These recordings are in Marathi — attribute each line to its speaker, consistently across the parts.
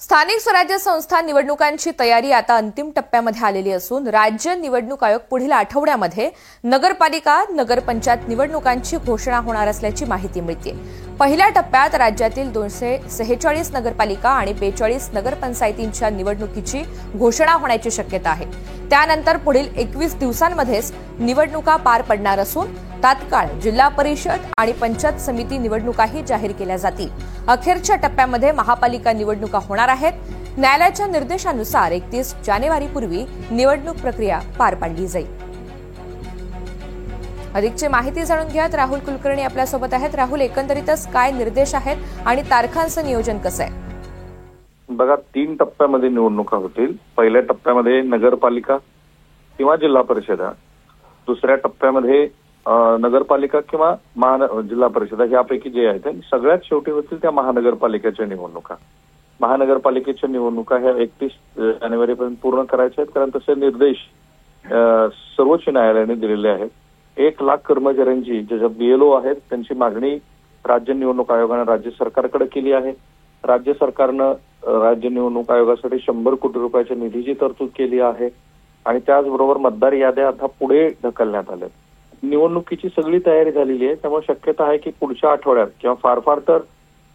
Speaker 1: स्थानिक स्वराज्य संस्था निवडणुकांची तयारी आता अंतिम टप्प्यामध्ये आलेली असून राज्य निवडणूक आयोग पुढील आठवड्यामध्ये नगरपालिका नगरपंचायत निवडणुकांची घोषणा होणार असल्याची माहिती मिळते। पहिल्या टप्प्यात राज्यातील 246 नगरपालिका आणि 42 नगरपंचायतींच्या निवडणुकीची घोषणा होण्याची शक्यता आहे। त्यानंतर पुढील 21 दिवसांमध्येच निवडणुका पार पडणार असून तात्काळ जिल्हा परिषद आणि पंचायत समिती निवडणुकाही जाहीर केल्या जातील। अखेरच्या टप्प्यामध्ये महापालिका निवडणुका होणार आहेत। न्यायालयाच्या निर्देशानुसार 31 जानेवारीपूर्वी निवडणूक प्रक्रिया पार पाडली जाईल। अधिकची माहिती जाणून घ्यात राहुल कुलकर्णी आपल्यासोबत आहेत। राहुल, एकंदरीतच काय निर्देश आहेत आणि तारखांचं नियोजन कसं आहे?
Speaker 2: बघा, 3 टप्प्यामध्ये निवडणुका होतील। पहिल्या टप्प्यामध्ये नगरपालिका किंवा जिल्हा परिषद, दुसऱ्या टप्प्यामध्ये नगरपालिका किंवा जिल्हा परिषद, यापैकी जे आहेत सगळ्यात शेवटी होतील त्या महानगरपालिकेच्या निवडणुका। महानगरपालिकेच्या निवडणुका ह्या 31 जानेवारीपर्यंत पूर्ण करायच्या आहेत, कारण तसे निर्देश सर्वोच्च न्यायालयाने दिलेले आहेत। 1 लाख कर्मचाऱ्यांची जे बीएलओ आहेत त्यांची मागणी राज्य निवडणूक आयोगाने राज्य सरकारकडे केली आहे। राज्य सरकारनं राज्य निवडणूक आयोगासाठी 100 कोटी रुपयाच्या निधीची तरतूद केली आहे आणि त्याचबरोबर मतदार याद्या आता पुढे ढकलण्यात आल्या। निवडणुकीची सगळी तयारी झालेली आहे, त्यामुळे शक्यता आहे की पुढच्या आठवड्यात किंवा फार फार तर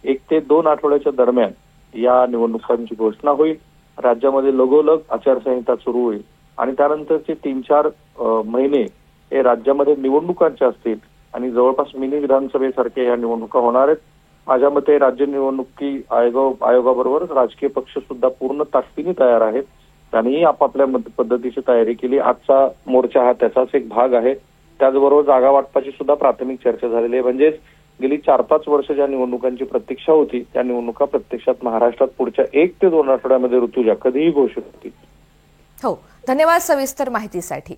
Speaker 2: 1 ते 2 आठवड्याच्या दरम्यान या निवडणुकांची घोषणा होईल। राज्यामध्ये लगोलग आचारसंहिता सुरू होईल आणि त्यानंतरचे 3-4 महिने हे राज्यामध्ये निवडणुकांचे असतील आणि जवळपास मिनी विधानसभेसारखे या निवडणुका होणार आहेत। माझ्या मते राज्य निवडणुकी आयोगाबरोबर राजकीय पक्ष सुद्धा पूर्ण ताकदीने तयार आहेत। त्यांनीही आपापल्या पद्धतीची तयारी केली। आजचा मोर्चा हा त्याचाच एक भाग आहे। त्याचबरोबर जागा वाटपाची सुद्धा प्राथमिक चर्चा झालेली आहे। म्हणजेच गेली 4-5 वर्ष ज्या निवडणुकांची प्रतीक्षा होती त्या निवडणुका प्रत्यक्षात महाराष्ट्रात पुढच्या 1 ते 2 आठवड्यामध्ये ऋतुजा कधीही घोषित होतील।
Speaker 1: हो, धन्यवाद सविस्तर माहितीसाठी।